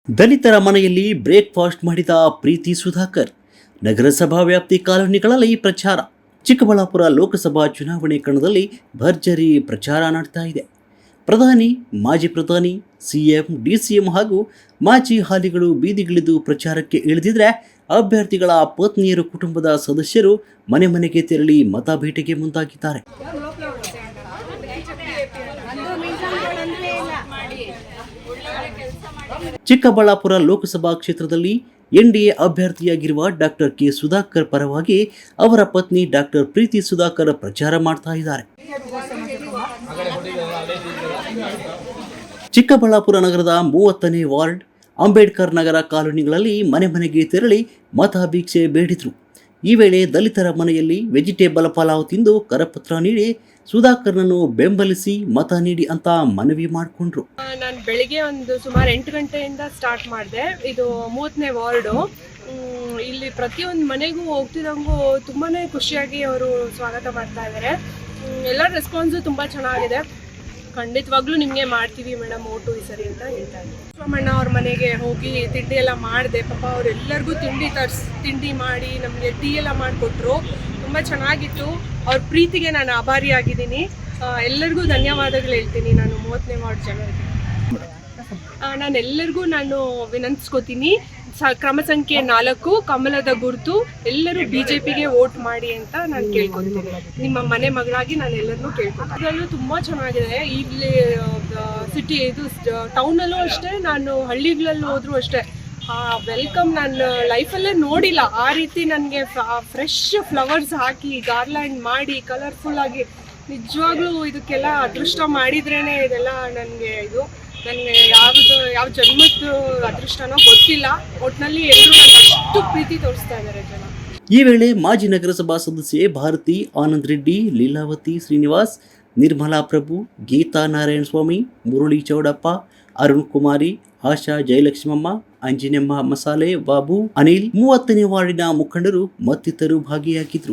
ದಲಿತರ ಮನೆಯಲ್ಲಿ ಬ್ರೇಕ್ಫಾಸ್ಟ್ ಮಾಡಿದ ಪ್ರೀತಿ ಸುಧಾಕರ್. ನಗರಸಭಾ ವ್ಯಾಪ್ತಿ ಕಾಲೋನಿಗಳಲ್ಲಿ ಪ್ರಚಾರ. ಚಿಕ್ಕಬಳ್ಳಾಪುರ ಲೋಕಸಭಾ ಚುನಾವಣೆ ಕಣದಲ್ಲಿ ಭರ್ಜರಿ ಪ್ರಚಾರ ನಡೆತಾ ಇದೆ. ಪ್ರಧಾನಿ, ಮಾಜಿ ಪ್ರಧಾನಿ, ಸಿಎಂ, ಡಿಸಿಎಂ ಹಾಗೂ ಮಾಜಿ ಹಾಲಿಗಳು ಬೀದಿಗಿಳಿದು ಪ್ರಚಾರಕ್ಕೆ ಇಳಿದಿದ್ರೆ, ಅಭ್ಯರ್ಥಿಗಳ ಪತ್ನಿಯರು, ಕುಟುಂಬದ ಸದಸ್ಯರು ಮನೆ ಮನೆಗೆ ತೆರಳಿ ಮತ ಬೇಟೆಗೆ ಮುಂದಾಗಿದ್ದಾರೆ. ಚಿಕ್ಕಬಳ್ಳಾಪುರ ಲೋಕಸಭಾ ಕ್ಷೇತ್ರದಲ್ಲಿ ಎನ್ಡಿಎ ಅಭ್ಯರ್ಥಿಯಾಗಿರುವ ಡಾಕ್ಟರ್ ಕೆ ಸುಧಾಕರ್ ಪರವಾಗಿ ಅವರ ಪತ್ನಿ ಡಾಕ್ಟರ್ ಪ್ರೀತಿ ಸುಧಾಕರ್ ಪ್ರಚಾರ ಮಾಡ್ತಾ ಇದ್ದಾರೆ. ಚಿಕ್ಕಬಳ್ಳಾಪುರ ನಗರದ 30ನೇ ವಾರ್ಡ್ ಅಂಬೇಡ್ಕರ್ ನಗರ ಕಾಲೋನಿಗಳಲ್ಲಿ ಮನೆ ಮನೆಗೆ ತೆರಳಿ ಮತ ಭಿಕ್ಷೆ ಬೇಡಿದ್ರು. ಈ ವೇಳೆ ದಲಿತರ ಮನೆಯಲ್ಲಿ ವೆಜಿಟೇಬಲ್ ಪಲಾವ್ ತಿಂದು ಕರಪತ್ರ ನೀಡಿ ಸುಧಾಕರ್ನನ್ನು ಬೆಂಬಲಿಸಿ ಮತ ನೀಡಿ ಅಂತ ಮನವಿ ಮಾಡಿಕೊಂಡ್ರು. ನಾನು ಬೆಳಿಗ್ಗೆ ಸುಮಾರು 8 ಗಂಟೆಯಿಂದ ಸ್ಟಾರ್ಟ್ ಮಾಡಿದೆ. ಇದು 30ನೇ ವಾರ್ಡು. ಇಲ್ಲಿ ಪ್ರತಿಯೊಂದು ಮನೆಗೂ ಹೋಗ್ತಿದಂಗೂ ತುಂಬಾನೇ ಖುಷಿಯಾಗಿ ಅವರು ಸ್ವಾಗತ ಮಾಡ್ತಾ ಇದ್ದಾರೆ. ಎಲ್ಲರ ರೆಸ್ಪಾನ್ಸು ತುಂಬಾ ಚೆನ್ನಾಗಿದೆ. ಖಂಡಿತವಾಗ್ಲೂ ನಿಮಗೆ ಮಾಡ್ತೀವಿ ಮೇಡಮ್ ಓಟು ಈ ಸರಿ ಅಂತ ಹೇಳ್ತಾ ಇದ್ದಾರೆ. ಸೋಮಣ್ಣ ಅವ್ರ ಮನೆಗೆ ಹೋಗಿ ತಿಂಡಿ ಎಲ್ಲ ಮಾಡಿದೆ. ಪಾಪ ಅವರೆಲ್ಲರಿಗೂ ತಿಂಡಿ ಮಾಡಿ ನಮಗೆ ಟೀ ಎಲ್ಲ ಮಾಡಿಕೊಟ್ರು. ತುಂಬ ಚೆನ್ನಾಗಿತ್ತು. ಅವ್ರ ಪ್ರೀತಿಗೆ ನಾನು ಆಭಾರಿಯಾಗಿದ್ದೀನಿ. ಎಲ್ಲರಿಗೂ ಧನ್ಯವಾದಗಳು ಹೇಳ್ತೀನಿ ನಾನು 30ನೇ ವಾರ್ಡ್ ಜನರಿಗೆ. ನಾನು ವಿನಂತಿಸ್ಕೋತೀನಿ, ಕ್ರಮ ಸಂಖ್ಯೆ 4 ಕಮಲದ ಗುರುತು, ಎಲ್ಲರೂ BJPಗೆ ವೋಟ್ ಮಾಡಿ ಅಂತ ನಾನು ಕೇಳ್ಕೊತೀನಿ. ನಿಮ್ಮ ಮನೆ ಮಗಳಾಗಿ ನಾನು ಎಲ್ಲರನ್ನೂ ಕೇಳ್ಕೊತೀನಿ. ಅದರಲ್ಲೂ ತುಂಬ ಚೆನ್ನಾಗಿದೆ. ಇಲ್ಲಿ ಸಿಟಿ ಇದು ಟೌನಲ್ಲೂ ಅಷ್ಟೇ, ನಾನು ಹಳ್ಳಿಗಳಲ್ಲಿ ಹೋದ್ರೂ ಅಷ್ಟೇ ವೆಲ್ಕಮ್ ನಾನು ಲೈಫಲ್ಲೇ ನೋಡಿಲ್ಲ. ಆ ರೀತಿ ನನಗೆ ಫ್ರೆಶ್ ಫ್ಲವರ್ಸ್ ಹಾಕಿ ಗಾರ್ಲ್ಯಾಂಡ್ ಮಾಡಿ ಕಲರ್ಫುಲ್ ಆಗಿ, ನಿಜವಾಗ್ಲೂ ಇದಕ್ಕೆಲ್ಲ ಅದೃಷ್ಟ ಮಾಡಿದ್ರೇನೆ ಇದೆಲ್ಲ ನನಗೆ ಯಾವ ಜನ್ಮದ ಅದೃಷ್ಟನೋ ಗೊತ್ತಿಲ್ಲ. ಒಟ್ಟಿನಲ್ಲಿ ಎಲ್ಲರೂ ನನಗೆ ಅಷ್ಟು ಪ್ರೀತಿ ತೋರಿಸ್ತಾ ಇದ್ದಾರೆ ಜನ. ಈ ವೇಳೆ ಮಾಜಿ ನಗರಸಭಾ ಸದಸ್ಯೆ ಭಾರತಿ, ಆನಂದ್ ರೆಡ್ಡಿ, ಲೀಲಾವತಿ ಶ್ರೀನಿವಾಸ್, ನಿರ್ಮಲಾ ಪ್ರಭು, ಗೀತಾ ನಾರಾಯಣ ಸ್ವಾಮಿ, ಮುರಳಿ ಚೌಡಪ್ಪ, ಅರುಣ್ ಕುಮಾರಿ, ಆಶಾ ಜಯಲಕ್ಷ್ಮಮ್ಮ, ಅಂಜಿನಮ್ಮ ಮಸಾಲೆ, ಬಾಬು, ಅನಿಲ್, 30ನೇ ವಾರ್ಡಿನ ಮುಖಂಡರು ಮತ್ತಿತರರು ಭಾಗಿಯಾಗಿದ್ರು.